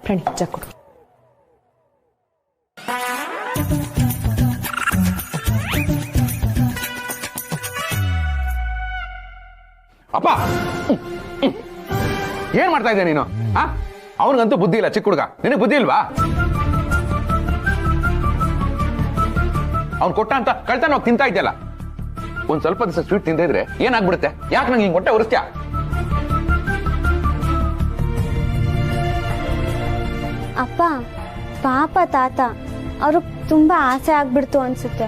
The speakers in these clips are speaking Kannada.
ಪ್ರಣಿ ಕೊಡು. ಅಪ್ಪ ಏನ್ ಮಾಡ್ತಾ ಇದ್ದೆ ನೀನು? ಅವನಿಗಂತೂ ಬುದ್ಧಿ ಇಲ್ಲ, ಚಿಕ್ಕ ಹುಡುಗ. ನಿನಗೆ ಬುದ್ಧಿ ಇಲ್ವಾ? ಅವ್ನು ಕೊಟ್ಟ ಅಂತ ಕಳ್ತಾನ ಹೋಗಿ ತಿಂತಾ ಇದ್ದಲ್ಲ. ಒಂದ್ ಸ್ವಲ್ಪ ದಿವಸ ಸ್ವೀಟ್ ತಿಂತ ಇದ್ರೆ ಏನಾಗ್ಬಿಡುತ್ತೆ? ಯಾಕೆ ನಂಗೆ ಹಿಂಗ್ ಹೊಟ್ಟೆ ಉರಿಸ್ತ್ಯಾ? ಅಪ್ಪ ಪಾಪ ತಾತ, ಅವ್ರು ತುಂಬಾ ಆಸೆ ಆಗ್ಬಿಡ್ತು ಅನ್ಸುತ್ತೆ.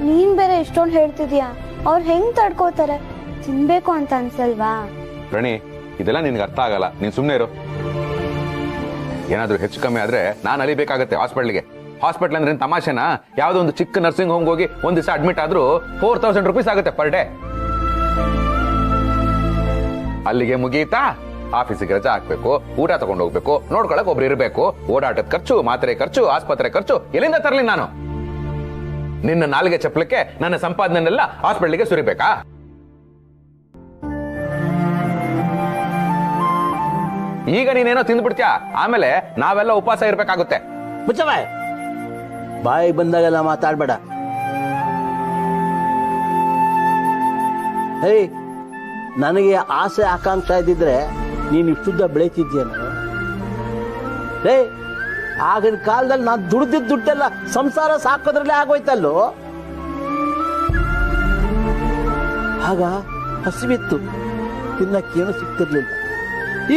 ನೀನ್ ಬೇರೆ ಇಷ್ಟೊಂದು ಹೇಳ್ತಿದ್ಯಾ, ಅವ್ರು ಹೆಂಗ್ ತಡ್ಕೋತಾರೆ? ತಿನ್ಬೇಕು ಅಂತ ಅನ್ಸಲ್ವಾ? ಪ್ರಣಿ, ಇದೆಲ್ಲ ನಿನ್ಗೆ ಅರ್ಥ ಆಗಲ್ಲ. ನೀನ್ ಸುಮ್ನೆ ಇರು. ಏನಾದ್ರೂ ಹೆಚ್ಚು ಕಮ್ಮಿ ಆದ್ರೆ ನಾನು ಅಲಿಬೇಕಾಗತ್ತೆ ಹಾಸ್ಪಿಟ್ಲಿಗೆ. ಹಾಸ್ಪಿಟ್ಲ್ ಅಂದ್ರೆ ತಮಾಷೆನಾ? ಯಾವ್ದೋ ಒಂದು ಚಿಕ್ಕ ನರ್ಸಿಂಗ್ ಹೋಮ್ ಹೋಗಿ ಒಂದ್ ದಿವಸ ಅಡ್ಮಿಟ್ ಆದ್ರೂ 4000 ರೂಪೀಸ್ ಆಗುತ್ತೆ ಪರ್ ಡೇ. ಅಲ್ಲಿಗೆ ಮುಗೀತಾ? ಆಫೀಸಿಗೆ ರಜಾ ಹಾಕ್ಬೇಕು, ಊಟ ತಗೊಂಡು ಹೋಗ್ಬೇಕು, ನೋಡ್ಕೊಳಕ್ ಒಬ್ರು ಇರಬೇಕು, ಓಡಾಟದ ಖರ್ಚು, ಮಾತ್ರೆ ಖರ್ಚು, ಆಸ್ಪತ್ರೆ ಖರ್ಚು ಎಲ್ಲಿಂದ ತರಲಿ ನಾನು? ನಿನ್ನ ನಾಲ್ಗೆ ಚಪ್ಪಲಕ್ಕೆ ನನ್ನ ಸಂಪಾದನೆಲ್ಲ ಹಾಸ್ಪಿಟ್ಲಿಗೆ ಸುರಿಬೇಕಾ? ಈಗ ನೀನೇನೋ ತಿಂದ್ಬಿಡ್ತೀಯ, ಆಮೇಲೆ ನಾವೆಲ್ಲ ಉಪವಾಸ ಇರ್ಬೇಕಾಗುತ್ತೆ. ಮುಚ್ಚಬಾಯ್, ಬಾಯಿಗೆ ಬಂದಾಗೆಲ್ಲ ಮಾತಾಡ್ಬೇಡ. ಹೇಯ್, ನನಗೆ ಆಸೆ ಆಕಾಂಕ್ಷೆ ಇದ್ದಿದ್ರೆ ನೀನು ಇಷ್ಟುದ್ದ ಬೆಳೀತಿದ್ಯೇನು? ಹೇ, ಆಗಿನ ಕಾಲದಲ್ಲಿ ನಾನು ದುಡ್ದಿದ್ದ ದುಡ್ಡೆಲ್ಲ ಸಂಸಾರ ಸಾಕೋದ್ರಲ್ಲೇ ಆಗೋಯ್ತಲ್ಲೋ. ಆಗ ಹಸಿವಿತ್ತು, ತಿನ್ನಕ್ಕೇನು ಸಿಗ್ತಿರ್ಲಿಲ್ಲ.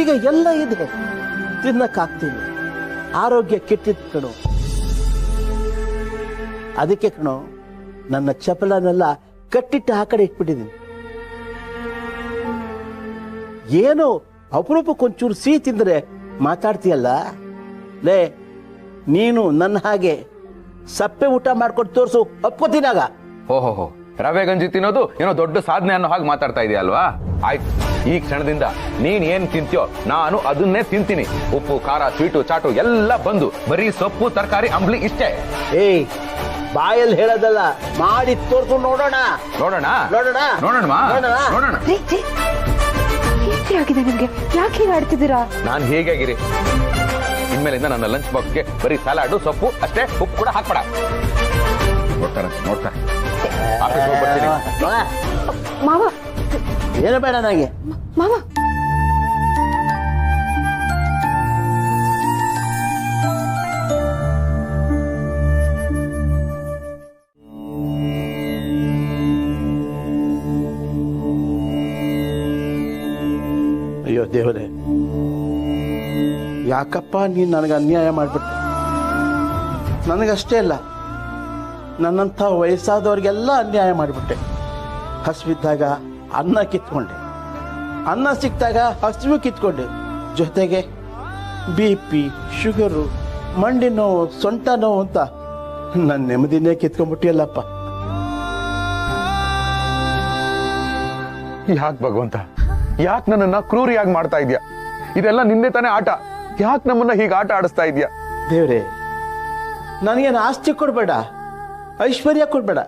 ಈಗ ಎಲ್ಲ ಇದೆ, ತಿನ್ನಕ್ಕಾಗ್ತಿಲ್ಲ. ಆರೋಗ್ಯ ಕೆಟ್ಟಿದ್ ಕಣೋ. ಅದಕ್ಕೆ ಕಣೋ ನನ್ನ ಚಪಲನೆಲ್ಲ ಕಟ್ಟಿಟ್ಟು ಆ ಕಡೆ ಇಟ್ಬಿಟ್ಟಿದ್ದೀನಿ. ಏನು ಅಪರೂಪಕ್ಕೊಂಚೂರು ಸಿಹಿ ತಿಂದ್ರೆ ಮಾತಾಡ್ತೀಯಲ್ಲ ಲೇ, ನೀನು ನನ್ನ ಹಾಗೆ ಸಪ್ಪೆ ಊಟ ಮಾಡ್ಕೊಂಡು ತೋರ್ಸು, ಒಪ್ಕೋತೀನಾಗ. ಓಹೋ, ರವೆ ಗಂಜಿ ತಿನ್ನೋದು ಏನೋ ದೊಡ್ಡ ಸಾಧನೆ ಅನ್ನೋ ಹಾಗೆ ಮಾತಾಡ್ತಾ ಇದೆಯಾ ಅಲ್ವಾ? ಆಯ್ತು, ಈ ಕ್ಷಣದಿಂದ ನೀನ್ ಏನ್ ತಿಂತೀಯೋ ನಾನು ಅದನ್ನೇ ತಿಂತೀನಿ. ಉಪ್ಪು, ಖಾರ, ಸ್ವೀಟು, ಚಾಟು ಎಲ್ಲ ಬಂದು ಬರೀ ಸೊಪ್ಪು, ತರಕಾರಿ, ಅಂಬ್ಲಿ ಇಷ್ಟೇ. ಏಯ್, ಬಾಯಲ್ಲಿ ಹೇಳೋದಲ್ಲ, ಮಾಡಿ ತೋರ್ಸು. ನೋಡೋಣ ನೋಡೋಣ ನೋಡೋಣ ನೋಡೋಣ ನೋಡೋಣ. ಆಗಿದೆ ನಿಮ್ಗೆ? ಯಾಕೆ ಹೀಗೆ ಆಡ್ತಿದ್ದೀರಾ? ನಾನು ಹೇಗಾಗಿರಿ, ಇನ್ಮೇಲಿಂದ ನನ್ನ ಲಂಚ್ ಬಾಕ್ಸ್ಗೆ ಬರೀ ಸಲಾಡು, ಸೊಪ್ಪು ಅಷ್ಟೇ, ಉಪ್ಪು ಕೂಡ ಹಾಕ್ಬೇಡ. ನೋಡ್ತಾರೆ ಆಫೀಸ್ ಹೋಗಿ ಬರ್ತೀನಿ. ಮಾವ, ಏನು ಬೇಡ ನನಗೆ. ಮಾವ, ಅಯ್ಯೋ ದೇವರೇ, ಯಾಕಪ್ಪ ನೀನು ನನಗೆ ಅನ್ಯಾಯ ಮಾಡಿಬಿಟ್ಟೆ? ನನಗಷ್ಟೇ ಅಲ್ಲ, ನನ್ನಂಥ ವಯಸ್ಸಾದವ್ರಿಗೆಲ್ಲ ಅನ್ಯಾಯ ಮಾಡಿಬಿಟ್ಟೆ. ಹಸಿವಿದ್ದಾಗ ಅನ್ನ ಕಿತ್ಕೊಂಡೆ, ಅನ್ನ ಸಿಕ್ಕಿದಾಗ ಹಸಿವು ಕಿತ್ಕೊಂಡೆ, ಜೊತೆಗೆ BP, ಶುಗರು, ಮಂಡಿ ನೋವು, ಸೊಂಟ ನೋವು ಅಂತ ನನ್ನ ನೆಮ್ಮದಿನೇ ಕಿತ್ಕೊಂಡ್ಬಿಟ್ಟಿಯಲ್ಲಪ್ಪ. ಯಾಕೆ ಭಗವಂತ, ಯಾಕೆ ನನ್ನನ್ನ ಕ್ರೂರಿಯಾಗಿ ಮಾಡ್ತಾ ಇದ್ಯಾ? ಇದೆಲ್ಲ ನಿನ್ನೆ ತಾನೇ ಆಟ. ಯಾಕೆ ನಮ್ಮನ್ನ ಹೀಗೆ ಆಟ ಆಡಿಸ್ತಾ ಇದ್ಯಾ? ದೇವ್ರೆ, ನನಗೇನು ಆಸ್ತಿ ಕೊಡ್ಬೇಡ, ಐಶ್ವರ್ಯ ಕೊಡ್ಬೇಡ.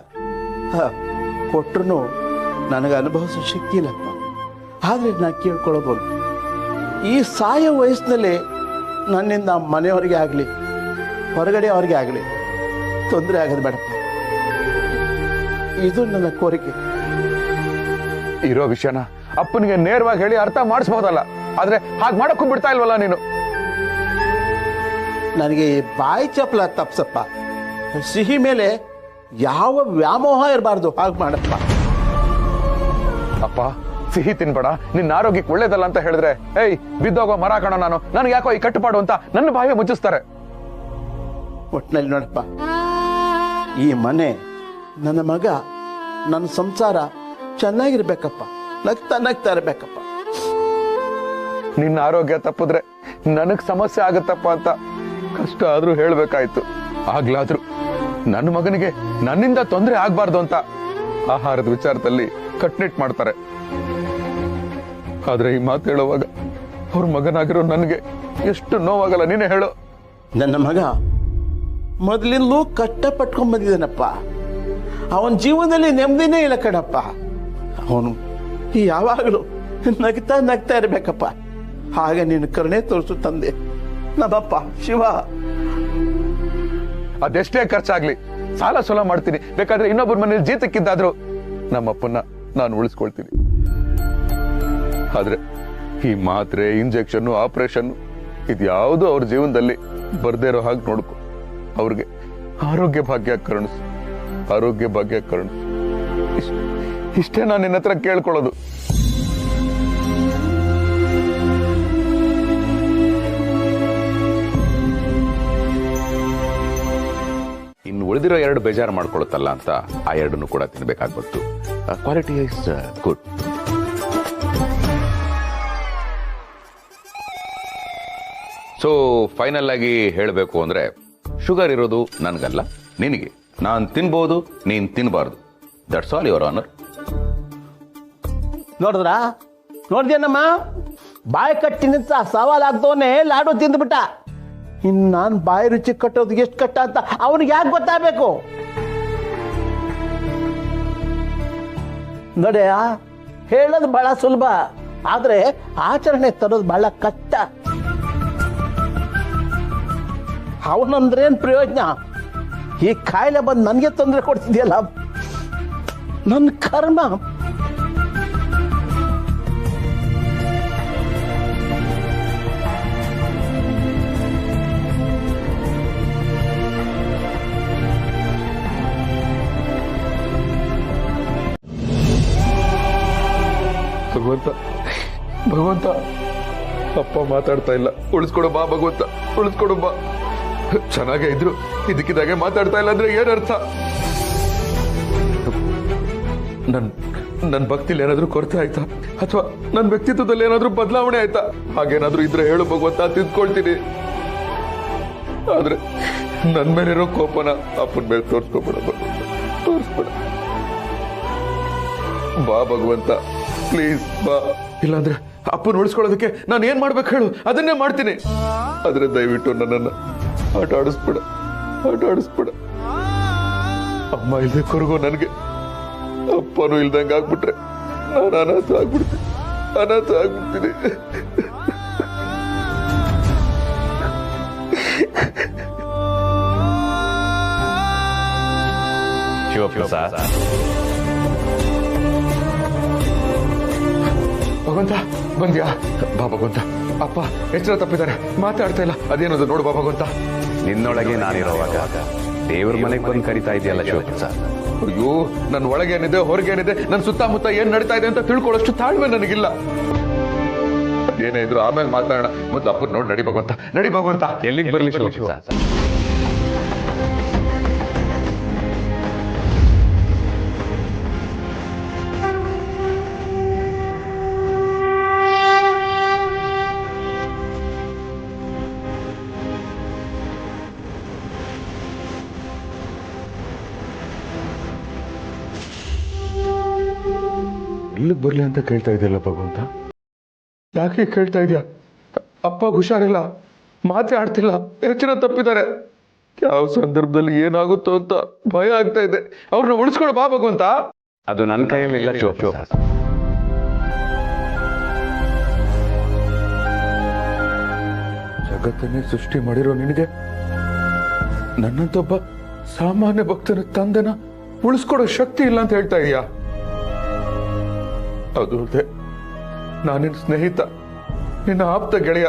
ಕೊಟ್ರು ನನಗೆ ಅನುಭವಿಸೋ ಶಕ್ತಿ ಇಲ್ಲಪ್ಪ. ಆದ್ರೆ ನಾನು ಕೇಳ್ಕೊಳ್ಳೋದು, ಈ ಸಾಯೋ ವಯಸ್ಸಿನಲ್ಲಿ ನನ್ನಿಂದ ಮನೆಯವ್ರಿಗೆ ಆಗಲಿ ಹೊರಗಡೆ ಅವ್ರಿಗೆ ಆಗಲಿ ತೊಂದರೆ ಆಗೋದು ಬೇಡಪ್ಪ. ಇದು ನನ್ನ ಕೋರಿಕೆ. ಇರೋ ವಿಷಯನ ಅಪ್ಪನಿಗೆ ನೇರವಾಗಿ ಹೇಳಿ ಅರ್ಥ ಮಾಡಿಸ್ಬೋದಲ್ಲ, ಆದ್ರೆ ಹಾಗೆ ಮಾಡಕ್ಕೂ ಬಿಡ್ತಾ ಇಲ್ವಲ್ಲ ನೀನು. ನನಗೆ ಬಾಯಿ ಚಪ್ಪಲ ತಪ್ಸಪ್ಪ. ಸಿಹಿ ಮೇಲೆ ಯಾವ ವ್ಯಾಮೋಹ ಇರಬಾರ್ದು, ಹಾಗೆ ಮಾಡಪ್ಪ. ಅಪ್ಪ, ಸಿಹಿ ತಿನ್ಬೇಡ, ನಿನ್ನ ಆರೋಗ್ಯಕ್ಕೆ ಒಳ್ಳೇದಲ್ಲ ಅಂತ ಹೇಳಿದ್ರೆ, ಏಯ್ ಬಿದ್ದೋಗೋ ಮರ ಕಣ ನಾನು, ನನ್ಗೆ ಯಾಕೋ ಈ ಕಟ್ಟುಪಾಡು ಅಂತ ನನ್ನ ಬಾಯಿ ಮುಚ್ಚಿಸ್ತಾರೆ. ಒಟ್ಟಿನಲ್ಲಿ ನೋಡಪ್ಪ, ಈ ಮನೆ, ನನ್ನ ಮಗ, ನನ್ನ ಸಂಸಾರ ಚೆನ್ನಾಗಿರ್ಬೇಕಪ್ಪ, ನಗ್ತಾ ನಗ್ತಾ ಇರ್ಬೇಕಪ್ಪ. ನಿನ್ನ ಆರೋಗ್ಯ ತಪ್ಪಿದ್ರೆ ನನಗ್ ಸಮಸ್ಯೆ ಆಗತ್ತಪ್ಪ ಅಂತ ಕಷ್ಟ ಆದ್ರೂ ಹೇಳ್ಬೇಕಾಯ್ತು. ಆಗ್ಲಾದ್ರು ನನ್ನ ಮಗನಿಗೆ ನನ್ನಿಂದ ತೊಂದರೆ ಆಗ್ಬಾರ್ದು ಅಂತ ಆಹಾರದ ವಿಚಾರದಲ್ಲಿ ಕಟ್ನಿಟ್ ಮಾಡ್ತಾರೆ. ಆದ್ರೆ ಈ ಮಾತು ಹೇಳುವಾಗ ಅವ್ರ ಮಗನಾಗಿರೋ ನನಗೆ ಎಷ್ಟು ನೋವಾಗಲ್ಲ, ನೀನೇ ಹೇಳು. ನನ್ನ ಮಗ ಮೊದಲಿಂದಲೂ ಕಷ್ಟ ಪಟ್ಕೊಂಡ್ ಬಂದಿದ್ದಾನಪ್ಪ. ಅವನ ಜೀವನದಲ್ಲಿ ನೆಮ್ಮದಿನೇ ಇಲ್ಲ ಕಣಪ್ಪ. ಅವನು ಯಾವಾಗಲೂ ನಗ್ತಾ ನಗ್ತಾ ಇರ್ಬೇಕಪ್ಪ. ಹಾಗೆ ನೀನು ಕರುಣೆ ತೋರಿಸು ತಂದೆ. ನಮ್ಮಪ್ಪ ಶಿವ. ಅದೆಷ್ಟೇ ಖರ್ಚಾಗ್ಲಿ ಸಾಲ ಸೋಲ ಮಾಡ್ತೀನಿ, ಬೇಕಾದ್ರೆ ಇನ್ನೊಬ್ಬರ ಮನೇಲಿ ಜೀತಕ್ಕಿದ್ದಾದ್ರು ನಮ್ಮಪ್ಪನ್ನ ನಾನು ಉಳಿಸ್ಕೊಳ್ತೀನಿ. ಆದ್ರೆ ಈ ಮಾತ್ರೆ, ಇಂಜೆಕ್ಷನ್, ಆಪರೇಷನ್ ಇದ್ಯಾವುದು ಅವ್ರ ಜೀವನದಲ್ಲಿ ಬರ್ದೇ ಇರೋ ಹಾಗೆ ನೋಡ್ಕೊ. ಅವ್ರಿಗೆ ಆರೋಗ್ಯ ಭಾಗ್ಯ ಕರುಣಿಸು, ಆರೋಗ್ಯ ಭಾಗ್ಯ ಕರುಣಿಸು. ಇಷ್ಟೇ ನಾನು ನಿನ್ನ ಹತ್ರ ಕೇಳ್ಕೊಳ್ಳೋದು. ಇನ್ನು ಉಳಿದಿರೋ 2 ಬೇಜಾರು ಮಾಡ್ಕೊಳುತ್ತಲ್ಲ ಅಂತ ಆ 2 ಕೂಡ ತಿನ್ಬೇಕಾಗ್ಬತ್ತು. Quality is good. So final ಆಗಿ ಹೇಳಬೇಕು ಅಂದ್ರೆ ಶುಗರ್ ಇರೋದು ನನ್ಗಲ್ಲ, ನಿನಗೆ. ನಾನು ತಿನ್ಬೋದು, ನೀನ್ ತಿನ್ಬಾರ್ದು. That's all your honour. ನೋಡಿದ್ಯೇನಮ್ಮ, ಬಾಯಿ ಕಟ್ಟಿನಿಂತ ಸವಾಲಾಗ್ದವನೇ ಲಾಡು ತಿಂದ್ಬಿಟ್ಟ. ಇನ್ನು ನಾನು ಬಾಯಿ ರುಚಿ ಕಟ್ಟೋದು ಎಷ್ಟು ಕಟ್ಟ ಅಂತ ಅವನಿಗೆ ಯಾಕೆ ಗೊತ್ತಾಗಬೇಕು? ನೋಡ್ಯಾ, ಹೇಳೋದು ಬಹಳ ಸುಲಭ, ಆದ್ರೆ ಆಚರಣೆ ತರೋದು ಬಹಳ ಕಷ್ಟ. ಅವನಂದ್ರೇನ್ ಪ್ರಯೋಜನ? ಈ ಕಾಯಿಲೆ ಬಂದು ನನಗೆ ತೊಂದರೆ ಕೊಡ್ತಿದ್ಯಲ್ಲ, ನನ್ನ ಕರ್ಮ. ಭಗವಂತ, ಭಗವಂತ, ಅಪ್ಪ ಮಾತಾಡ್ತಾ ಇಲ್ಲ, ಉಳಿಸ್ಕೊಡು ಬಾ ಭಗವಂತ, ಉಳಿಸ್ಕೊಡು ಬಾ. ಚೆನ್ನಾಗೇ ಇದ್ರು ಇದಕ್ಕಿದಾಗೆ ಮಾತಾಡ್ತಾ ಇಲ್ಲ ಅಂದ್ರೆ ಏನರ್ಥ? ನನ್ ಭಕ್ತಿಲಿ ಏನಾದ್ರೂ ಕೊರತೆ ಆಯ್ತಾ, ಅಥವಾ ನನ್ನ ವ್ಯಕ್ತಿತ್ವದಲ್ಲಿ ಏನಾದ್ರೂ ಬದಲಾವಣೆ ಆಯ್ತಾ? ಹಾಗೇನಾದ್ರೂ ಇದ್ರೆ ಹೇಳು ಭಗವಂತ, ತಿದ್ಕೊಳ್ತೀನಿ. ಆದ್ರೆ ನನ್ ಮೇಲಿರೋ ಕೋಪನ ಅಪ್ಪನ ಮೇಲೆ ತೋರ್ಸ್ಕೊಬೇಡ ಭಗವಂತ, ತೋರಿಸ್ಬೇಡ. ಬಾ ಭಗವಂತ, ಪ್ಲೀಸ್ ಬಾ. ಇಲ್ಲಾಂದ್ರೆ ಅಪ್ಪನ ಉಳಿಸ್ಕೊಳ್ಳೋದಕ್ಕೆ ನಾನು ಏನ್ ಮಾಡ್ಬೇಕು ಹೇಳು, ಅದನ್ನೇ ಮಾಡ್ತೀನಿ. ಆದ್ರೆ ದಯವಿಟ್ಟು ನನ್ನನ್ನ ಆಟ ಆಡಿಸ್ಬೇಡ, ಆಟ ಆಡಿಸ್ಬೇಡ. ಅಮ್ಮ ಇಲ್ದೆ ಕೊರಗೋ ನನಗೆ ಅಪ್ಪನೂ ಇಲ್ದಂಗೆ ಆಗ್ಬಿಟ್ರೆ ನಾನು ಅನಾಥ ಆಗ್ಬಿಡ್ತೀನಿ, ಅನಾಥ ಆಗ್ಬಿಡ್ತೀನಿ. ಶಿವಪ್ರಸಾದ್, ಭಗವಂತ ಬಂದ್ಯಾ? ಬಾ ಭಗವಂತ. ಅಪ್ಪ ಎಚ್ಚರ ತಪ್ಪಿದ್ದಾರೆ, ಮಾತಾಡ್ತಾ ಇಲ್ಲ. ಅದೇನದು ನೋಡು ಬಾ ಭಗವಂತ. ನಿನ್ನೊಳಗೆ ನಾನಿರೋವಾಗ ದೇವ್ರ ಮನೆಗೆ ಬಂದು ಕರಿತಾ ಇದೆಯಲ್ಲ ಶಿವಪ್ರಸಾದ್. ಅಯ್ಯೋ, ನನ್ನ ಒಳಗೇನಿದೆ ಹೊರಗೇನಿದೆ, ನನ್ನ ಸುತ್ತಮುತ್ತ ಏನ್ ನಡೀತಾ ಇದೆ ಅಂತ ತಿಳ್ಕೊಳ್ಳೋಷ್ಟು ತಾಳ್ಮೆ ನನಗಿಲ್ಲ. ಏನೇ ಇದ್ರು ಆಮೇಲೆ ಮಾತಾಡೋಣ, ಮೊದ್ಲು ಅಪ್ಪನ ನೋಡಿ. ನಡಿ ಭಗವಂತ, ನಡಿ ಭಗವಂತ. ಎಲ್ಲಿಗೆ ಬರಲಿ ಶಿವಪ್ರಸಾದ್? ಇಲ್ಲಿಗೆ ಬರ್ಲಿ ಅಂತ ಕೇಳ್ತಾ ಇದೆಯಲ್ಲ ಭಗವಂತ, ಯಾಕೆ ಕೇಳ್ತಾ ಇದೆಯಾ? ಅಪ್ಪ ಹುಷಾರಿಲ್ಲ, ಮಾತೇ ಆಡ್ತಿಲ್ಲ, ಎಚ್ಚರ ತಪ್ಪಿದ್ದಾರೆ. ಯಾವ ಸಂದರ್ಭದಲ್ಲಿ ಏನಾಗುತ್ತೋ ಅಂತ ಭಯ ಆಗ್ತಾ ಇದೆ. ಅವ್ರನ್ನ ಉಳಿಸ್ಕೊಂಡು ಬಾ ಭಗವಂತ. ಅದು ನನ್ನ ಕೈಯಲ್ಲಿ ಇಲ್ಲ ಶಿವಪ್ರಸಾದ್. ಜಗತ್ತನ್ನೇ ಸೃಷ್ಟಿ ಮಾಡಿರೋ ನಿನಗೆ ನನ್ನಂತೊಬ್ಬ ಸಾಮಾನ್ಯ ಭಕ್ತನ ತಂದೆನ ಉಳಿಸ್ಕೊಡೋ ಶಕ್ತಿ ಇಲ್ಲ ಅಂತ ಹೇಳ್ತಾ ಇದೀಯಾ? ಅದು ಅಲ್ಲದೆ ನಾನಿನ್ ಸ್ನೇಹಿತ, ನಿನ್ನ ಆಪ್ತ ಗೆಳೆಯ.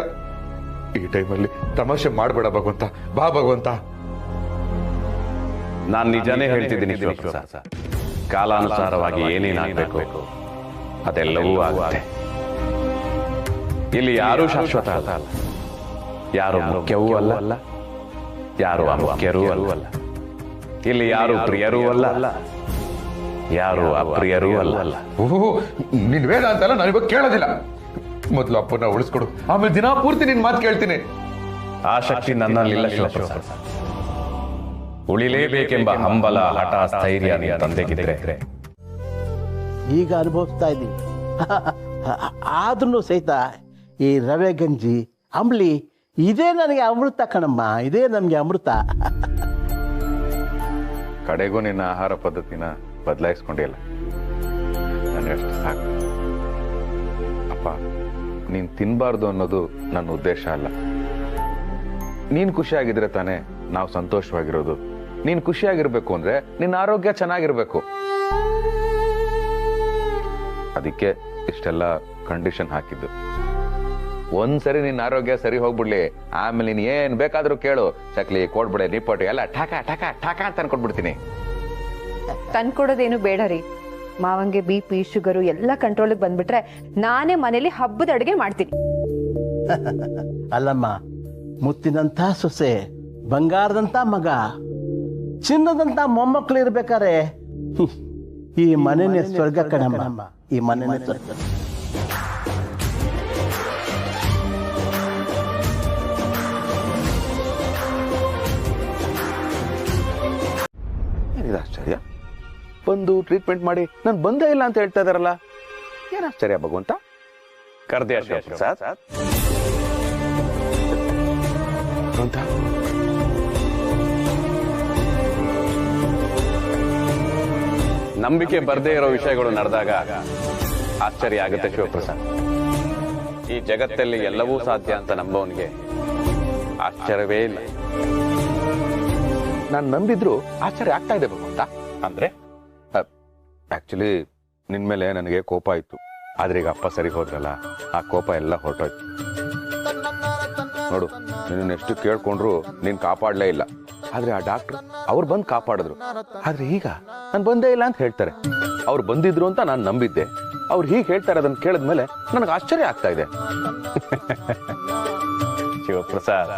ಈ ಟೈಮಲ್ಲಿ ತಮಾಷೆ ಮಾಡಬೇಡ ಭಗವಂತ, ಬಾ ಭಗವಂತ. ನಾನು ನಿಜಾನೇ ಹೇಳ್ತಿದ್ದೀನಿ ಶಿವಪ್ರಸಾದ್. ಕಾಲಾನುಸಾರವಾಗಿ ಏನೇನಾಗಬೇಕು ಅದೆಲ್ಲವೂ ಆಗುತ್ತೆ. ಇಲ್ಲಿ ಯಾರೂ ಶಾಶ್ವತ ಅಲ್ಲ, ಯಾರು ಮುಖ್ಯವೂ ಅಲ್ಲ, ಯಾರು ಅಮುಖ್ಯರೂ ಅಲ್ಲ. ಇಲ್ಲಿ ಯಾರು ಪ್ರಿಯರೂ ಅಲ್ಲ, ಯಾರು ಅಪ್ರಿಯರೂ ಅಲ್ಲ. ಓಹೋ, ನಿನ್ ವೇದ ಅಂತಲ್ಲ, ನಾನು ಇವಾಗ ಕೇಳೋದಿಲ್ಲ. ಮೊದಲು ಅಪ್ಪನ ಉಳಿಸ್ಕೊಡು, ಆಮೇಲೆ ದಿನ ಪೂರ್ತಿ ನಿನ್ ಮಾತು ಕೇಳ್ತೀನಿ. ಆ ಶಕ್ತಿ ನನ್ನಲ್ಲಿಲ್ಲ ಶಿವಪ್ರಸಾದ್. ಉಳಿಲೇಬೇಕೆಂಬ ಹಂಬಲ, ಹಠ, ಸ್ಥೈರ್ಯ ನಿನ್ನ ತಂದೆಗಿದ್ರೆ ಈಗ ಅನುಭವಿಸ್ತಾ ಇದ್ದೀವಿ. ಆದ್ರೂ ಸಹಿತ ಈ ರವೆ ಗಂಜಿ, ಅಂಬ್ಲಿ ಇದೇ ನನಗೆ ಅಮೃತ ಕಣಮ್ಮ, ಇದೇ ನಮಗೆ ಅಮೃತ. ಕಡೆಗೂ ನಿನ್ನ ಆಹಾರ ಪದ್ಧತಿನ ಬದಲಾಯಿಸ್ಕೊಂಡಿಲ್ಲ, ನನಗಷ್ಟು ಸಾಕು. ಅಪ್ಪ, ನೀನ್ ತಿನ್ಬಾರ್ದು ಅನ್ನೋದು ನನ್ನ ಉದ್ದೇಶ ಅಲ್ಲ. ನೀನ್ ಖುಷಿಯಾಗಿದ್ರೆ ತಾನೇ ನಾವು ಸಂತೋಷವಾಗಿರೋದು. ನೀನ್ ಖುಷಿಯಾಗಿರ್ಬೇಕು ಅಂದ್ರೆ ನಿನ್ನ ಆರೋಗ್ಯ ಚೆನ್ನಾಗಿರ್ಬೇಕು. ಅದಕ್ಕೆ ಇಷ್ಟೆಲ್ಲ ಕಂಡೀಷನ್ ಹಾಕಿದ್ದು. ಒಂದ್ಸರಿ ನಿನ್ನ ಆರೋಗ್ಯ ಸರಿ ಹೋಗ್ಬಿಡ್ಲಿ, ಆಮೇಲೆ ನೀನ್ ಏನ್ ಬೇಕಾದ್ರೂ ಕೇಳು, ಚಕ್ಲಿ ಕೊಡ್ಬಿಡೆ ನಿಪ್ಪಟ್ಟು ಎಲ್ಲ ಠಾಕ ಠಾಕ ಠಾಕ ಅಂತ ಅನ್ಕೊಟ್ಬಿಡ್ತೀನಿ. ತಂದ್ಕೊಡೋದೇನು ಬೇಡ ರೀ. ಮಾವಂಗೆ BP ಶುಗರು ಎಲ್ಲ ಕಂಟ್ರೋಲಿಗೆ ಬಂದ್ಬಿಟ್ರೆ ನಾನೇ ಮನೇಲಿ ಹಬ್ಬದ ಅಡುಗೆ ಮಾಡ್ತೀನಿ. ಅಲ್ಲಮ್ಮ, ಮುತ್ತಿನಂತ ಸೊಸೆ, ಬಂಗಾರದಂತ ಮಗ, ಚಿನ್ನದಂತ ಮೊಮ್ಮಕ್ಕಳು ಇರ್ಬೇಕಾರೆ ಈ ಮನೆನೇ ಸ್ವರ್ಗ ಕಣಮ್ಮ. ಈ ಮನೆನೇ ಸ್ವರ್ಗ. ಏನಿದೆ ಆಶ್ಚರ್ಯ? ಬಂದು ಟ್ರೀಟ್ಮೆಂಟ್ ಮಾಡಿ ನಾನು ಬಂದೇ ಇಲ್ಲ ಅಂತ ಹೇಳ್ತಾ ಇದಾರಲ್ಲ, ಏನ್ ಆಶ್ಚರ್ಯ ಭಗವಂತ? ಕರ್ದೆ ಶಿವಪ್ರಸಾದ್. ಅಂತ ನಂಬಿಕೆ ಬರ್ದೇ ಇರೋ ವಿಷಯಗಳು ನಡೆದಾಗ ಆಶ್ಚರ್ಯ ಆಗುತ್ತೆ ಶಿವಪ್ರಸಾದ್. ಈ ಜಗತ್ತಲ್ಲಿ ಎಲ್ಲವೂ ಸಾಧ್ಯ ಅಂತ ನಂಬೋನಿಗೆ ಆಶ್ಚರ್ಯವೇ ಇಲ್ಲ. ನಾನು ನಂಬಿದ್ರು ಆಶ್ಚರ್ಯ ಆಗ್ತಾ ಇದೆ ಭಗವಂತ. ಅಂದ್ರೆ ಆಕ್ಚುಲಿ ನಿನ್ ಮೇಲೆ ನನಗೆ ಕೋಪ ಇತ್ತು, ಆದ್ರೆ ಈಗ ಅಪ್ಪ ಸರಿ ಹೋದ್ರಲ್ಲ, ಆ ಕೋಪ ಎಲ್ಲ ಹೊರಟೋಯ್ತು. ನೋಡು, ನಿನ್ನ ಎಷ್ಟು ಕೇಳ್ಕೊಂಡ್ರು ನೀನ್ ಕಾಪಾಡ್ಲೇ ಇಲ್ಲ. ಆದ್ರೆ ಆ ಡಾಕ್ಟ್ರು ಅವ್ರು ಬಂದು ಕಾಪಾಡಿದ್ರು. ಆದ್ರೆ ಈಗ ನಾನು ಬಂದೇ ಇಲ್ಲ ಅಂತ ಹೇಳ್ತಾರೆ. ಅವ್ರು ಬಂದಿದ್ರು ಅಂತ ನಾನು ನಂಬಿದ್ದೆ. ಅವ್ರು ಹೀಗೆ ಹೇಳ್ತಾರೆ, ಅದನ್ನ ಕೇಳಿದ್ಮೇಲೆ ನನಗೆ ಆಶ್ಚರ್ಯ ಆಗ್ತಾ ಇದೆ. ಶಿವಪ್ರಸಾದ್,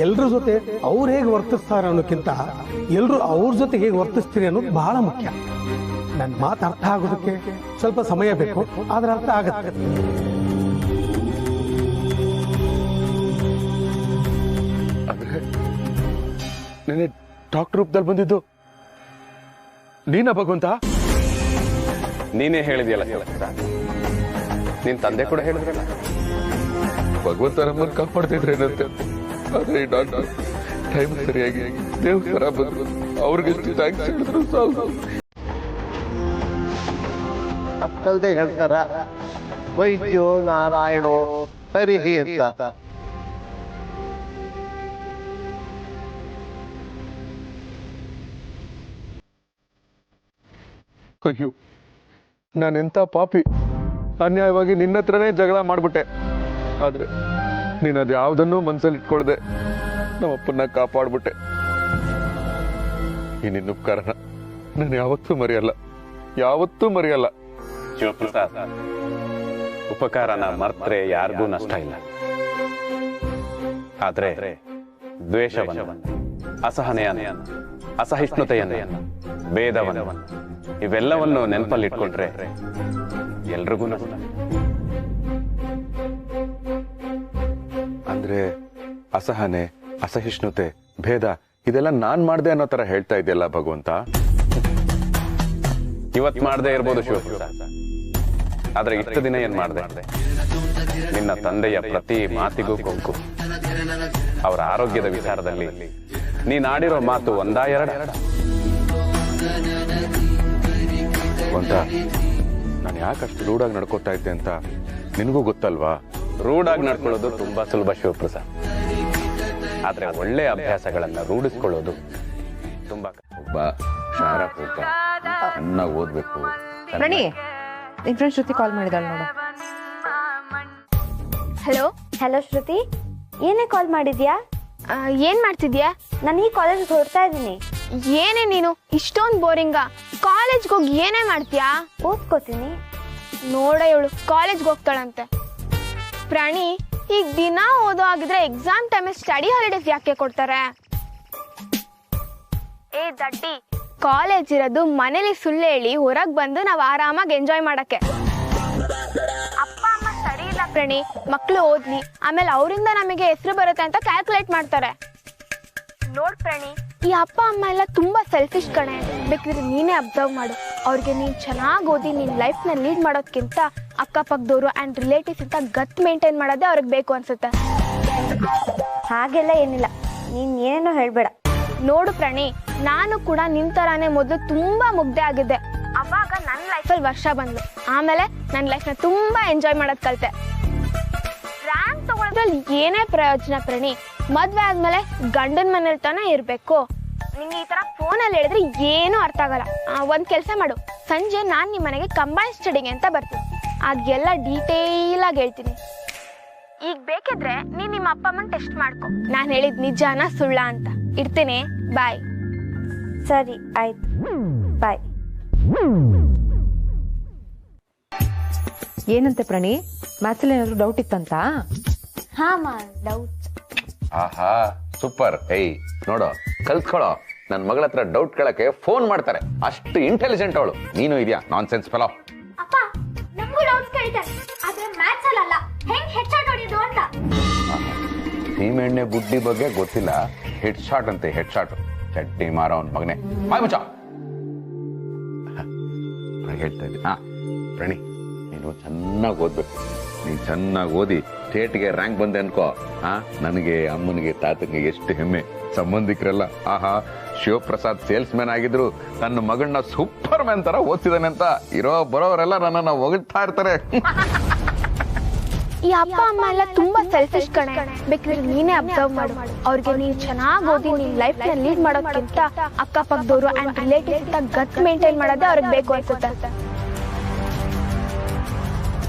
ಎಲ್ರ ಜೊತೆ ಅವ್ರು ಹೇಗೆ ವರ್ತಿಸ್ತಾರೆ ಅನ್ನೋಕ್ಕಿಂತ ಎಲ್ರು ಅವ್ರ ಜೊತೆ ಹೇಗೆ ವರ್ತಿಸ್ತೀರಿ ಅನ್ನೋದು ಬಹಳ ಮುಖ್ಯ. ನನ್ನ ಮಾತು ಅರ್ಥ ಆಗೋದಕ್ಕೆ ಸ್ವಲ್ಪ ಸಮಯ ಬೇಕು, ಆದ್ರೆ ಅರ್ಥ ಆಗತ್ತೆ. ಅಂದ್ರೆ ನೆನೆ ಡಾಕ್ಟರ್ ರೂಪದಲ್ಲಿ ಬಂದಿದ್ದು ನೀನ ಭಗವಂತ? ನೀನೇ ಹೇಳಿದ್ಯಲ್ಲ ಶಿವಪ್ರಸಾದ್, ನಿನ್ ತಂದೆ ಕೂಡ ಹೇಳಿದ್ರಲ್ಲ ಭಗವಂತ ನಮ್ಮನ್ನು ಕಾಪಾಡ್ತಿದ್ರೇನಂತೆ. ಆದ್ರೆ ಈ ಡಾಕ್ಟರ್ ಟೈಮ್ ಸರಿಯಾಗಿ ದೇವ್ರ ಬಂದ್ರು, ಅವ್ರಿಗೆ ಎಷ್ಟು ಥ್ಯಾಂಕ್ಸ್ ಹೇಳಿದ್ರು ಸಾಲದು. ಅಕ್ಕಲ್ದೆ ಹೇಳ್ತಾರ ವೈದ್ಯೋ ನಾರಾಯಣೋ ಹರಿಹಿ ಅಂತ. ಅಯ್ಯೋ, ನಾನೆಂತ ಪಾಪಿ, ಅನ್ಯಾಯವಾಗಿ ನಿನ್ನ ಹತ್ರನೇ ಜಗಳ ಮಾಡ್ಬಿಟ್ಟೆ. ಆದ್ರೆ ನೀನ್ ಅದು ಯಾವ್ದನ್ನೂ ಮನ್ಸಲ್ಲಿ ಇಟ್ಕೊಳ್ದೆ ನಮ್ಮಪ್ಪನ್ನ ಕಾಪಾಡ್ಬಿಟ್ಟೆ. ಈ ನಿನ್ನ ಉಪಕಾರನ ನಾನು ಯಾವತ್ತೂ ಮರೆಯಲ್ಲ, ಯಾವತ್ತೂ ಮರೆಯಲ್ಲ. ಶಿವಪ್ರಸಾದ್, ಉಪಕಾರನ ಮರ್ತ್ರೆ ಯಾರಿಗೂ ನಷ್ಟ ಇಲ್ಲ. ಆದ್ರೆ ದ್ವೇಷವನ್ನು, ಅಸಹನೆಯನ್ನು, ಅಸಹಿಷ್ಣುತೆಯನ್ನು, ಭೇದವನ್ನು, ಇವೆಲ್ಲವನ್ನು ನೆನಪಲ್ಲಿಟ್ಕೊಂಡ್ರೆ ಎಲ್ರಿಗೂ ನಷ್ಟ. ಅಂದ್ರೆ ಅಸಹನೆ, ಅಸಹಿಷ್ಣುತೆ, ಭೇದ ಇದೆಲ್ಲ ನಾನ್ ಮಾಡ್ದೆ ಅನ್ನೋ ತರ ಹೇಳ್ತಾ ಇದೆಯಲ್ಲ ಭಗವಂತ. ಇವತ್ ಮಾಡದೇ ಇರ್ಬೋದು ಶಿವಪ್ರಸಾದ್, ಆದ್ರೆ ಇಷ್ಟು ದಿನ ಏನ್ ಮಾಡ್ದೆ? ನಿನ್ನ ತಂದೆಯ ಪ್ರತಿ ಮಾತಿಗೂ ಕೊಂಕು. ಅವರ ಆರೋಗ್ಯದ ವಿಚಾರದಲ್ಲಿ ನೀನ್ ಆಡಿರೋ ಮಾತು ಒಂದಾ ಎರಡ? ಭಗವಂತ, ನಾನು ಯಾಕಷ್ಟು ರೂಢಾಗಿ ನಡ್ಕೋತಾ ಇದ್ದೆ ಅಂತ ನಿನಗೂ ಗೊತ್ತಲ್ವಾ? ರೂಢಾಗಿ ನಡ್ಕೊಳ್ಳೋದು ತುಂಬಾ ಸುಲಭ ಶಿವಪ್ರಸಾದ್, ಆದ್ರೆ ಒಳ್ಳೆ ಅಭ್ಯಾಸಗಳನ್ನ ರೂಢಿಸ್ಕೊಳ್ಳೋದು ತುಂಬಾ ಒಬ್ಬ ಶಾರಕ್ ಹೋಗ್ತ ಚೆನ್ನಾಗಿ ಓದ್ಬೇಕು. ಪ್ರಣಿ, ನಿನ್ ಫ್ರೆಂಡ್ ಶ್ರುತಿ ಕಾಲ್ ಮಾಡಿದಾಳೆ ನೋಡು. ಹಲೋ ಹಲೋ ಶ್ರುತಿ, ಏನೇ ಕಾಲ್ ಮಾಡಿದ್ಯಾ? ಏನ್ ಮಾಡ್ತಿದ್ಯಾ? ನಾನು ಈ ಕಾಲೇಜ್ ಹೊರಡ್ತಾ ಇದ್ದೀನಿ. ಏನೇ ನೀನು ಇಷ್ಟೊಂದು ಬೋರಿಂಗಾ? ಕಾಲೇಜ್ಗೆ ಹೋಗಿ ಏನೇ ಮಾಡ್ತೀಯಾ? ಓದ್ಕೋತೀನಿ. ನೋಡ ಇವಳು ಕಾಲೇಜ್ಗೆ ಹೋಗ್ತಾಳಂತೆ. ಪ್ರಾಣಿ, ಈಗ ದಿನ ಓದೋ ಆಗಿದ್ರೆ ಎಕ್ಸಾಮ್ ಟೈಮಲ್ಲಿ ಸ್ಟಡಿ ಹಾಲಿಡೇಸ್ ಯಾಕೆ ಕೊಡ್ತಾರೆ? ಏ ದಡ್ಡಿ, ಕಾಲೇಜ್ ಇರೋದು ಮನೇಲಿ ಸುಳ್ಳು ಹೇಳಿ ಹೊರಗೆ ಬಂದು ನಾವು ಆರಾಮಾಗಿ ಎಂಜಾಯ್ ಮಾಡಕ್ಕೆ. ಅಪ್ಪ ಅಮ್ಮ ಸರಿ ಇಲ್ಲ ಪ್ರಾಣಿ, ಮಕ್ಕಳು ಓದ್ಲಿ, ಆಮೇಲೆ ಅವರಿಂದ ನಮಗೆ ಹೆಸರು ಬರುತ್ತೆ ಅಂತ ಕ್ಯಾಲ್ಕುಲೇಟ್ ಮಾಡ್ತಾರೆ. ನೋಡ್ ಪ್ರಾಣಿ, ಈ ಅಪ್ಪ ಅಮ್ಮ ಎಲ್ಲ ತುಂಬಾ ಸೆಲ್ಫಿಶ್ ಕಣೆ. ಬೇಕಿದ್ರೆ ನೀನೇ ಅಬ್ಸರ್ವ್ ಮಾಡು. ಅವ್ರಿಗೆ ನೀನ್ ಚೆನ್ನಾಗಿ ಓದಿ ನಿನ್ ಲೈಫ್ ನ ಲೀಡ್ ಮಾಡೋದ್ಕಿಂತ ಅಕ್ಕಪಕ್ಕದವರು ಅಂಡ್ ರಿಲೇಟಿವ್ಸ್ ಅಂತ ಗತ್ ಮೇಂಟೈನ್ ಮಾಡೋದೇ ಅವ್ರಿಗೆ ಬೇಕು ಅನ್ಸುತ್ತೆ. ಹಾಗೆಲ್ಲ ಏನಿಲ್ಲ, ನೀನ್ ಏನೇನೋ ಹೇಳ್ಬೇಡ. ನೋಡು ಪ್ರಣಿ, ನಾನು ಕೂಡ ನಿನ್ ತರಾನೇ ಮೊದಲು ತುಂಬಾ ಮುಗ್ಧೆ ಆಗಿದ್ದೆ. ಅವಾಗ ನನ್ನ ಲೈಫಲ್ಲಿ ವರ್ಷ ಬಂದ್ಲು. ಆಮೇಲೆ ನನ್ನ ಲೈಫ್ನ ತುಂಬಾ ಎಂಜಾಯ್ ಮಾಡೋದ್ ಕಲ್ತೆ. ರ್ಯಾಂಕ್ ತಗೊಳೋದ್ರಲ್ಲಿ ಏನೇ ಪ್ರಯೋಜನ ಪ್ರಣಿ? ಮದ್ವೆ ಆದ್ಮೇಲೆ ಗಂಡನ ಮನೇಲಿ ತಾನೇ ಇರ್ಬೇಕು. ನಿಂಗೆ ಈ ತರ ಫೋನಲ್ಲಿ ಹೇಳಿದ್ರೆ ಏನು ಅರ್ಥ ಆಗಲ್ಲ. ಒಂದ್ ಕೆಲಸ ಮಾಡು, ಸಂಜೆ ನಾನ್ ನಿಮ್ ಮನೆಗೆ ಕಂಬೈನ್ ಸ್ಟಡಿಗೆ ಅಂತ ಬರ್ತೀನಿ. ಆಗೆಲ್ಲ ಡೀಟೇಲ್ ಆಗಿ ಹೇಳ್ತೀನಿ. ಈಗ ಬೇಕಿದ್ರೆ ನೀನ್ ನಿಮ್ಮ ಅಪ್ಪ ಅಮ್ಮನ್ ಟೆಸ್ಟ್ ಮಾಡ್ಕೊ, ನಾನ್ ಹೇಳಿದ್ ನಿಜಾನ ಸುಳ್ಳ ಅಂತ. ಇಡ್ತೀನಿ, ಬಾಯ್. ಸರಿ ಆಯ್ತು, ಬಾಯ್. ಏನಂತೆ ಪ್ರಣಿ, ಮ್ಯಾಥ್ಸಲ್ಲಿ ಏನಾದ್ರು ಡೌಟ್ ಇತ್ತಂತ? ಹಾ ಮಾ, ಡೌಟ್. ಆಹಾ ಸೂಪರ್. ಏಯ್ ನೋಡೋ, ಕಲ್ತ್ಕೊಳ್ಳೋ. ನನ್ನ ಮಗಳ ಹತ್ರ ಡೌಟ್ ಕೇಳಕ್ಕೆ ಫೋನ್ ಮಾಡ್ತಾರೆ, ಅಷ್ಟು ಇಂಟೆಲಿಜೆಂಟ್ ಅವಳು. ನೀನು ಇದೆಯಾ ನಾನ್ ಸೆನ್ಸ್ ಫೆಲೋ? ಅಪ್ಪ, ನಮಗೂ ಡೌಟ್ಸ್ ಕೇಳ್ತಾರೆ, ಆದ್ರೆ ಮ್ಯಾಥ್ಸ್ ಅಲ್ಲ, ಹೆಂಗ್ ಹೆಡ್ಶಾಟ್ ಹೊಡೆಯೋದು ಅಂತ. ಸೀಮೆಣ್ಣೆ ಬುಡ್ಡಿ ಬಗ್ಗೆ ಗೊತ್ತಿಲ್ಲ, ಹೆಡ್ ಶಾಟ್ ಅಂತೆ, ಹೆಡ್ ಶಾಟ್. ಚಡ್ಡಿ ಮಾರೋ ಅವನ ಮಗನೇ. ಬಾಯ್ ಮುಚ್ಚ. ಹೇಳ್ತಾ ಇದ್ದೆ, ಪ್ರಣಿ ನೀನು ಚೆನ್ನಾಗಿ ಓದ್ಬೇಕು. ನೀನು ಚೆನ್ನಾಗಿ ಓದಿ ಸ್ಟೇಟ್ಗೆ ರ್ಯಾಂಕ್ ಬಂದೆ ಅನ್ಕೋ. ನನಗೆ, ಅಮ್ಮನಿಗೆ, ತಾತನಿಗೆ ಎಷ್ಟು ಹೆಮ್ಮೆ. ಸಂಬಂಧಿಕರೆಲ್ಲ ಆಹಾ ಶಿವಪ್ರಸಾದ್ ಸೇಲ್ಸ್ ಮ್ಯಾನ್ ಆಗಿದ್ರು ತನ್ನ ಮಗನ್ನ ಸೂಪರ್ ಮ್ಯಾನ್ ತರ ಓದ್ತಿದ್ದಾನೆ ಅಂತ ಇರೋ ಬರೋರೆಲ್ಲ ನನ್ನನ್ನ ಹೊಗಳ್ತಾ ಇರ್ತಾರೆ. ಈ ಅಪ್ಪ ಅಮ್ಮ ಎಲ್ಲ ತುಂಬಾ ಸೆಲ್ಫಿಶ್ ಕಣೆ. ಬೇಕಾದ್ರೆ ನೀನೇ ಅಬ್ಸರ್ವ್ ಮಾಡು. ಅವ್ರಿಗೆ ನೀನ್ ಚೆನ್ನಾಗಿ ಓದಿ ನಿನ್ ಲೈಫ್ ನ ಲೀಡ್ ಮಾಡೋದಕ್ಕಿಂತ ಅಕ್ಕಪಕ್ಕದವರು ಅಂಡ್ ರಿಲೇಟಿವ್ಸ್ ಗಟ್ ಮೇಂಟೈನ್ ಮಾಡೋದೇ ಅವ್ರಿಗೆ ಬೇಕು ಅನ್ಸುತ್ತೆ.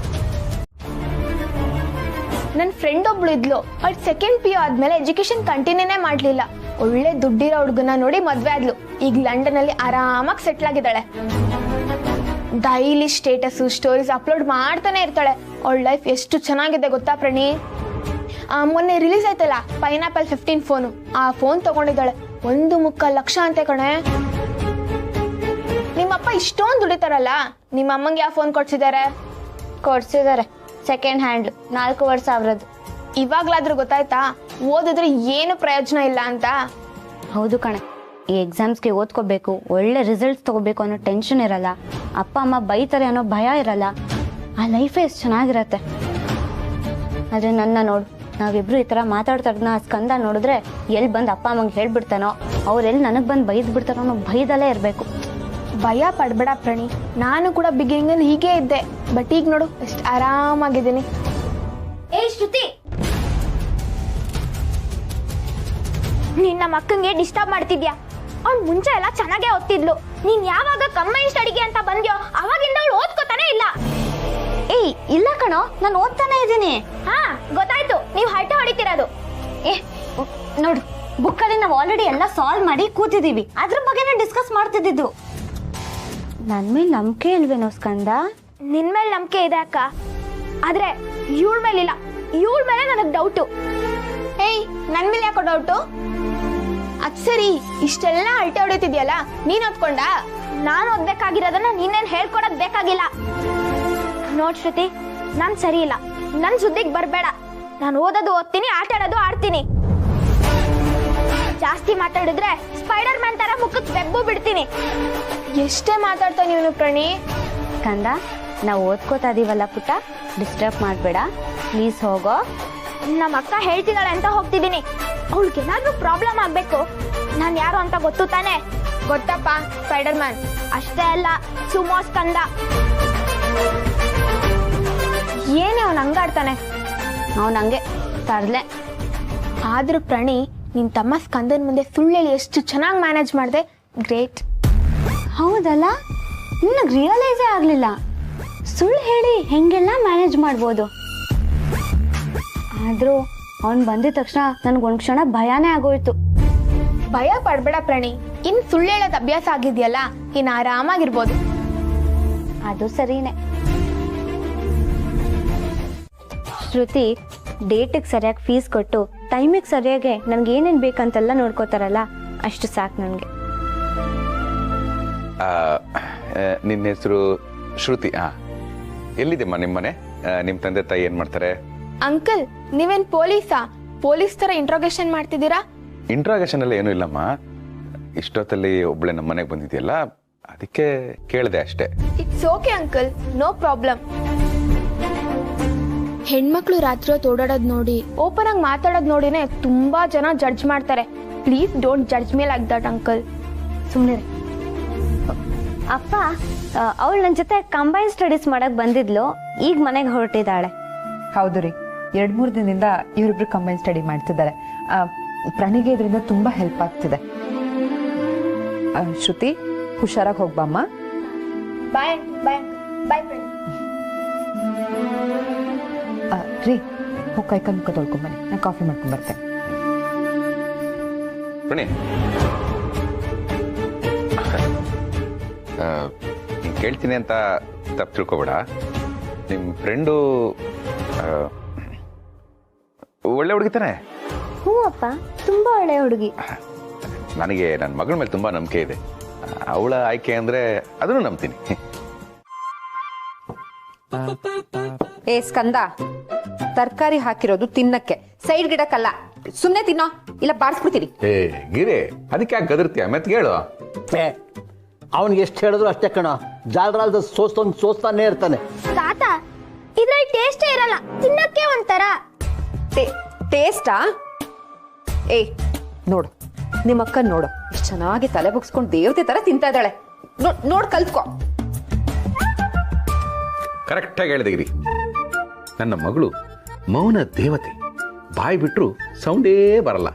ನನ್ನ ಫ್ರೆಂಡ್ ಒಬ್ಳು ಇದ್ಲು, ಅವಳು ಸೆಕೆಂಡ್ PU ಆದ್ಮೇಲೆ ಎಜುಕೇಶನ್ ಕಂಟಿನ್ಯೂನೇ ಮಾಡ್ಲಿಲ್ಲ. ಒಳ್ಳೆ ದುಡ್ಡಿರೋ ಹುಡುಗನ ನೋಡಿ ಮದ್ವೆ ಆದ್ಲು. ಈಗ ಲಂಡನ್ ಅಲ್ಲಿ ಆರಾಮಾಗಿ ಸೆಟ್ಲ್ ಆಗಿದ್ದಾಳೆ. ಡೈಲಿ ಸ್ಟೇಟಸ್ ಸ್ಟೋರೀಸ್ ಅಪ್ಲೋಡ್ ಮಾಡ್ತಾನೆ ಇರ್ತಾಳೆ. ಅವಳ ಲೈಫ್ ಎಷ್ಟು ಚೆನ್ನಾಗಿದೆ ಗೊತ್ತಾ ಪ್ರಣಿ? ಮೊನ್ನೆ ರಿಲೀಸ್ ಆಯ್ತಲ್ಲ ಪೈನಾಪಲ್ 15 ಫೋನು, ಆ ಫೋನ್ ತಗೊಂಡಿದ್ದಾಳೆ. 1.25 ಲಕ್ಷ ಅಂತೆ ಕಣೆ. ನಿಮ್ಮಪ್ಪ ಇಷ್ಟೊಂದು ದುಡಿತಾರಲ್ಲ, ನಿಮ್ಮ ಅಮ್ಮಂಗೆ ಯಾವ ಫೋನ್ ಕೊಡ್ಸಿದ್ದಾರೆ? ಕೊಡ್ಸಿದ್ದಾರೆ, ಸೆಕೆಂಡ್ ಹ್ಯಾಂಡ್, 4,500. ಇವಾಗ್ಲಾದ್ರೂ ಗೊತ್ತಾಯ್ತಾ ಓದಿದ್ರೆ ಏನು ಪ್ರಯೋಜನ ಇಲ್ಲ ಅಂತ? ಹೌದು ಕಣೆ, ಈ ಎಕ್ಸಾಮ್ಸ್ಗೆ ಓದ್ಕೋಬೇಕು, ಒಳ್ಳೆ ರಿಸಲ್ಟ್ಸ್ ತಗೋಬೇಕು ಅನ್ನೋ ಟೆನ್ಷನ್ ಇರಲ್ಲ, ಅಪ್ಪ ಅಮ್ಮ ಬೈತಾರೆ ಅನ್ನೋ ಭಯ ಇರಲ್ಲ. ಆ ಲೈಫೇ ಎಷ್ಟು ಚೆನ್ನಾಗಿರತ್ತೆ. ಆದರೆ ನನ್ನ ನೋಡು, ನಾವಿಬ್ರು ಈ ಥರ ಮಾತಾಡ್ತಾರನ್ನ ಸ್ಕಂದ ನೋಡಿದ್ರೆ ಎಲ್ಲಿ ಬಂದು ಅಪ್ಪ ಅಮ್ಮಂಗೆ ಹೇಳ್ಬಿಡ್ತಾನೋ, ಅವ್ರೆಲ್ಲಿ ನನಗೆ ಬಂದು ಬೈದು ಬಿಡ್ತಾನೋ ಅನ್ನೋ ಭಯದಲ್ಲೇ ಇರಬೇಕು. ಭಯ ಪಡ್ಬೇಡ ಪ್ರಣಿ, ನಾನು ಕೂಡ ಬಿಗಿನಿಂಗ್ ಅಲ್ಲಿ ಹೀಗೆ ಇದ್ದೆ. ಬಟ್ ಈಗ ನೋಡು ಎಷ್ಟು ಆರಾಮಾಗಿದ್ದೀನಿ. ಏ ಶ್ರುತಿ, ನಿನ್ನ ಮಕ್ಕಂಗೆ ಡಿಸ್ಟರ್ಬ್ ಮಾಡ್ತಿದ್ಯಾ? ಅವ್ಳು ಮುಂಚೆ ಎಲ್ಲ ಚೆನ್ನಾಗೇ ಓದ್ತಿದ್ಲು. ನೀನ್ ಯಾವಾಗ ಕಂಬೈನ್ ಸ್ಟಡಿಗೆ ಅಂತ ಬಂದ್ಯೋ ಅವಾಗಿಂದ ಅವಳು ಓದ್ಕೋತಾನೆ ಇಲ್ಲ. ಏಯ್ ಇಲ್ಲ ಕಣೋ, ನಾನು ಓದ್ತಾನೆ ಇದ್ದೀನಿ. ಹಾ ಗೊತ್ತಾಯ್ತು, ನೀವು ಹರಟೆ ಹೊಡಿತಿರೋದು. ಏ ನೋಡು, ಬುಕ್ಕಲ್ಲಿ ನಾವು ಆಲ್ರೆಡಿ ಎಲ್ಲ ಸಾಲ್ವ್ ಮಾಡಿ ಕೂತಿದ್ದೀವಿ, ಅದ್ರ ಬಗ್ಗೆನೇ ಡಿಸ್ಕಸ್ ಮಾಡ್ತಿದ್ದು. ನನ್ ಮೇಲೆ ನಂಬಿಕೆ ಇಲ್ವೇನೋ ಸ್ಕಂದ? ನಿನ್ ಮೇಲೆ ನಂಬಿಕೆ ಇದೆ ಅಕ್ಕ, ಆದ್ರೆ ಇವಳ ಮೇಲಿಲ್ಲ. ಇವಳ ಮೇಲೆ ನನಗ್ ಡೌಟು. ಏಯ್ ನನ್ ಮೇಲೆ ಯಾಕೋ ಡೌಟು? ಅದ್ ಸರಿ, ಇಷ್ಟೆಲ್ಲ ಹರಟೆ ಹೊಡಿತಿದ್ಯಲ್ಲ, ನೀನ್ ಓದ್ಕೊಂಡ? ನಾನು ಓದ್ಬೇಕಾಗಿರೋದನ್ನ ನೀನೇನ್ ಹೇಳ್ಕೊಡೋದ್ ಬೇಕಾಗಿಲ್ಲ. ನೋಡ್ ಶ್ರುತಿ, ನಾನ್ ಸರಿ ಇಲ್ಲ, ನನ್ ಸುದ್ದಿಗ್ ಬರ್ಬೇಡ. ನಾನು ಓದೋದು ಓದ್ತೀನಿ, ಆಟ ಆಡೋದು ಆಡ್ತೀನಿ. ಜಾಸ್ತಿ ಮಾತಾಡಿದ್ರೆ ಸ್ಪೈಡರ್ ಮ್ಯಾನ್ ತರ ಮುಖಕ್ಕೆ ವೆಬ್ಬು ಬಿಡ್ತೀನಿ. ಎಷ್ಟೇ ಮಾತಾಡ್ತಾ ನೀನು ಪ್ರಣಿ. ಸ್ಕಂದ, ನಾವು ಓದ್ಕೋತಾ ಇದೀವಲ್ಲ ಪುಟ್ಟ, ಡಿಸ್ಟರ್ಬ್ ಮಾಡಬೇಡ ಪ್ಲೀಸ್, ಹೋಗೋ. ನಮ್ಮ ಅಕ್ಕ ಹೇಳ್ತಿದ್ದಾಳೆ ಅಂತ ಹೋಗ್ತಿದ್ದೀನಿ. ಅವಳಿಗೇನಾದ್ರೂ ಪ್ರಾಬ್ಲಮ್ ಆಗ್ಬೇಕು, ನಾನು ಯಾರು ಅಂತ ಗೊತ್ತು ತಾನೆ? ಗೊತ್ತಪ್ಪ, ಸ್ಪೈಡರ್ ಮ್ಯಾನ್. ಅಷ್ಟೇ ಅಲ್ಲ, ಸುಮೋ ಸ್ಕಂದ. ಏನೇ ಅವನು ಹಂಗಾಡ್ತಾನೆ. ಅವನು ಹಂಗೆ ತರ್ಲೆ. ಆದ್ರೂ ಪ್ರಣಿ, ನಿನ್ ತಮ್ಮ ಸ್ಕಂದನ್ ಮುಂದೆ ಸುಳ್ಳು ಹೇಳಿ ಎಷ್ಟು ಚೆನ್ನಾಗಿ ಮ್ಯಾನೇಜ್ ಮಾಡಿದೆ. ಗ್ರೇಟ್. ಹೌದಲ್ಲ, ನಿನಗೆ ರಿಯಲೈಸೇ ಆಗಲಿಲ್ಲ ಸುಳ್ಳು ಹೇಳಿ ಹೆಂಗೆಲ್ಲ ಮ್ಯಾನೇಜ್ ಮಾಡ್ಬೋದು. ಆದರೂ ಅವ್ನು ಬಂದಿದ ತಕ್ಷಣ ನನಗೊಂದು ಕ್ಷಣ ಭಯನೇ ಆಗೋಯ್ತು. ಭಯ ಪಡ್ಬೇಡ ಪ್ರಣಿ, ಇನ್ ಸುಳ್ಳು ಹೇಳೋದು ಅಭ್ಯಾಸ ಆಗಿದೆಯಲ್ಲ, ಇನ್ ಆರಾಮಾಗಿರ್ಬೋದು. ಅದು ಸರಿನೇ. ಶ್ರುತಿ, ಡೇಟಿಗೆ ಸರಿಯಾಗಿ ಫೀಸ್ ಕೊಟ್ಟು ಟೈಮಿಗೆ ಸರಿಯಾಗಿ ನನಗೆ ಏನೇನು ಬೇಕಂತೆಲ್ಲ ನೋಡ್ಕೋತಾರಲ್ಲ, ಅಷ್ಟು ಸಾಕು ನನಗೆ. ನಿನ್ನ ಹೆಸರು ಶ್ರುತಿ? ಎಲ್ಲಿದೆಮ್ಮ ನಿಮ್ಮ ಮನೆ? ನಿಮ್ಮ ತಂದೆ ತಾಯಿ ಏನ್ ಮಾಡ್ತಾರೆ? ಅಂಕಲ್, ನೀವೇನ್ ಪೊಲೀಸಾ? ಪೊಲೀಸ್ ತರ ಇಂಟ್ರೋಗೇಷನ್ ಮಾಡ್ತಿದ್ದೀರಾ? ಇಂಟ್ರಾಗೇಷನ್ ಎಲ್ಲ ಏನೂ ಇಲ್ಲಮ್ಮ. ಇಷ್ಟೊತ್ತಲ್ಲಿ ಒಬ್ಳೆ ನಮ್ಮ ಮನೆಗೆ ಬಂದಿದೆಯಲ್ಲ, ಅದಕ್ಕೆ ಕೇಳಿದೆ ಅಷ್ಟೇ. It's okay uncle, no problem. ಹೆಣ್ಮಕ್ಳು ರಾತ್ರಿ ಹೊತ್ತು ಓಡಾಡೋದ್ ನೋಡಿ, ಓಪನ್ ಆಗಿ ಮಾತಾಡೋದ್ ನೋಡಿನೇ ತುಂಬಾ ಜನ ಜಡ್ಜ್ ಮಾಡ್ತಾರೆ. Please don't judge me like that uncle. ಸುಮ್ಮನೆ ಅಪ್ಪ, ಅವಳು ನನ್ನ ಜೊತೆ ಕಂಬೈನ್ ಸ್ಟಡೀಸ್ ಮಾಡಕ್ ಬಂದಿದ್ಲು, ಈಗ ಮನೆಗೆ ಹೊರಟಿದ್ದಾಳೆ. ಹೌದು ರೀ, 2-3 ದಿನದಿಂದ ಇವರಿಬ್ರು ಕಂಬೈನ್ ಸ್ಟಡಿ ಮಾಡ್ತಿದ್ದಾರೆ. ಪ್ರಣಿಗೆ ಇದರಿಂದ ತುಂಬಾ ಹೆಲ್ಪ್ ಆಗ್ತಿದೆ. ಶ್ರುತಿ, ಹುಷಾರಾಗಿ ಹೋಗ್ಬಮ್ಮ. ಬಾಯ್ ಬಾಯ್ ಬಾಯ್ ಪ್ರಣಿ. ರೀ, ಹೋಗಿ ಕೈ ಕಾಲು ಮುಖ ತೊಳ್ಕೊಂಬನ್ನಿ, ನಾನು ಕಾಫಿ ಮಾಡ್ಕೊಂಡ್ ಬರ್ತೇನೆ. ಪ್ರಣಿ, ಕೇಳ್ತೀನಿ ಅಂತ ತಪ್ಪು ತಿಳ್ಕೊಬೇಡ. ನಿಮ್ಮ ಫ್ರೆಂಡು ಒಳ್ಳೆ ಹುಡುಗಿ ತಾನೆ? ಹ್ಞೂ ಅಪ್ಪ, ತುಂಬಾ ಒಳ್ಳೆ ಹುಡುಗಿ. ನನಗೆ ನನ್ನ ಮಗಳ ಮೇಲೆ ತುಂಬಾ ನಂಬಿಕೆ ಇದೆ. ಅವಳ ಆಯ್ಕೆ ಅಂದ್ರೆ ಅದನ್ನು ನಂಬ್ತೀನಿ. ಏ ಸ್ಕಂದ, ತರಕಾರಿ ಹಾಕಿರೋದು ತಿನ್ನಕ್ಕೆ, ಸೈಡ್ ಗಿಡಕ್ಕಲ್ಲ. ಸುಮ್ನೆ ತಿನ್ನೋ, ಇಲ್ಲ ಬಾರಿಸ್ಬಿಡ್ತೀರಿ. ಏ ಗಿರಿ, ಅದಕ್ಕೆ ಯಾಕೆ ಗದರ್ತೀಯ? ಮೆತ್ಗೆ ಹೇಳು. ಅವನಿಗೆ ಎಷ್ಟು ಹೇಳಿದ್ರು ಅಷ್ಟೇ ಕಣ, ಜಾಲರಾಲ್ದ ಸೋಸ್ತಾನೆ ಇರ್ತಾನೆ. ತಾತ, ಇದ್ರಲ್ಲಿ ಟೇಸ್ಟೇ ಇರಲ್ಲ, ತಿನ್ನಕ್ಕೆ ಒಂಥರ. ಟೇಸ್ಟಾ? ಏ ನೋಡು, ನಿಮ್ಮಕ್ಕ ನೋಡು, ಎಷ್ಟು ಚೆನ್ನಾಗಿ ತಲೆ ಬಗ್ಸ್ಕೊಂಡು ದೇವತೆ ತರ ತಿಂತಾ ಇದ್ದಾಳೆ. ನೋಡ್ ಕಲ್ತ್ಕೋ. ಕರೆಕ್ಟಾಗಿ ಹೇಳಿದೆ ಗಿರಿ. ನನ್ನ ಮಗಳು ಮೌನ ದೇವತೆ, ಬಾಯಿ ಬಿಟ್ರು ಸೌಂಡೇ ಬರಲ್ಲ.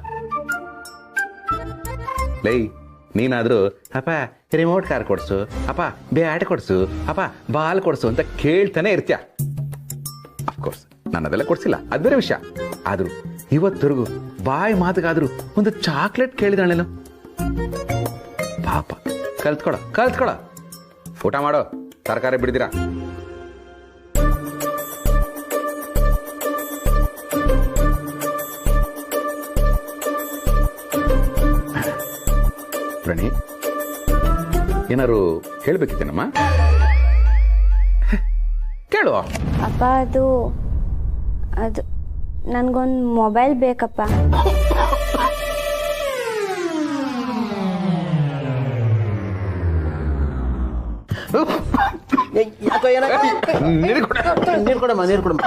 ಲೈ, ನೀನಾದ್ರೂ ಅಪ್ಪ ರಿಮೋಟ್ ಕಾರ್ ಕೊಡ್ಸು, ಅಪ್ಪ ಬ್ಯಾಟ್ ಕೊಡ್ಸು, ಅಪ್ಪ ಬಾಲ್ ಕೊಡ್ಸು ಅಂತ ಕೇಳ್ತಾನೆ ಇರ್ತೀಯ. ಅಫ್ಕೋರ್ಸ್ ನಾನು ಅದೆಲ್ಲ ಕೊಡ್ಸಿಲ್ಲ, ಅದು ಬೇರೆ ವಿಷಯ. ಆದ್ರೂ ಇವತ್ತರೆಗೂ ಬಾಯಿ ಮಾತುಗಾದ್ರೂ ಒಂದು ಚಾಕ್ಲೇಟ್ ಕೇಳಿದಾಳೇನೋ. ಪಾಪ, ಕಲ್ತ್ಕೊಳ. ಊಟ ಮಾಡೋ, ತರಕಾರಿ ಬಿಡ್ದಿರಾ. ಪ್ರಣಿ, ಏನಾರು ಹೇಳ್ಬೇಕಿತ್ತೇನಮ್ಮ? ಕೇಳು. ಅಪ್ಪ, ಅದು ನನ್ಗೊಂದು ಮೊಬೈಲ್ ಬೇಕಪ್ಪ. ಯಾಕೋ ನೀರು ಕೊಡಮ್ಮ.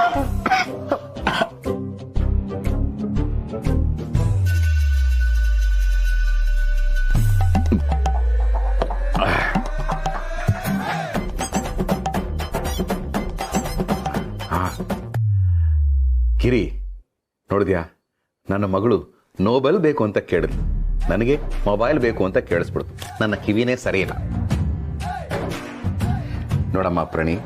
ಗಿರಿ, ನೋಡಿದ್ಯಾ, ನನ್ನ ಮಗಳು ನೋಬೆಲ್ ಬೇಕು ಅಂತ ಕೇಳಿದ್ಲು, ನನಗೆ ಮೊಬೈಲ್ ಬೇಕು ಅಂತ ಕೇಳಿಸ್ಬಿಡ್ತು. ನನ್ನ ಕಿವಿನೇ ಸರಿ ಇಲ್ಲ. ನೋಡಮ್ಮ ಪ್ರಣಿ,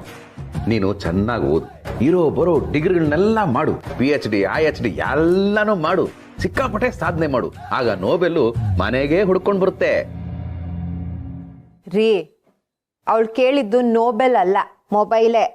ನೀನು ಚೆನ್ನಾಗಿ ಓದು, ಇರೋ ಬರೋ ಡಿಗ್ರಿಗಳನ್ನೆಲ್ಲ ಮಾಡು, PhD IHD ಎಲ್ಲಾನು ಮಾಡು, ಸಿಕ್ಕಾಪಟ್ಟೆ ಸಾಧನೆ ಮಾಡು. ಆಗ ನೋಬೆಲ್ಲು ಮನೆಗೆ ಹುಡ್ಕೊಂಡು ಬರುತ್ತೆ. ರೀ, ಅವಳು ಕೇಳಿದ್ದು ನೋಬೆಲ್ ಅಲ್ಲ, ಮೊಬೈಲೇ.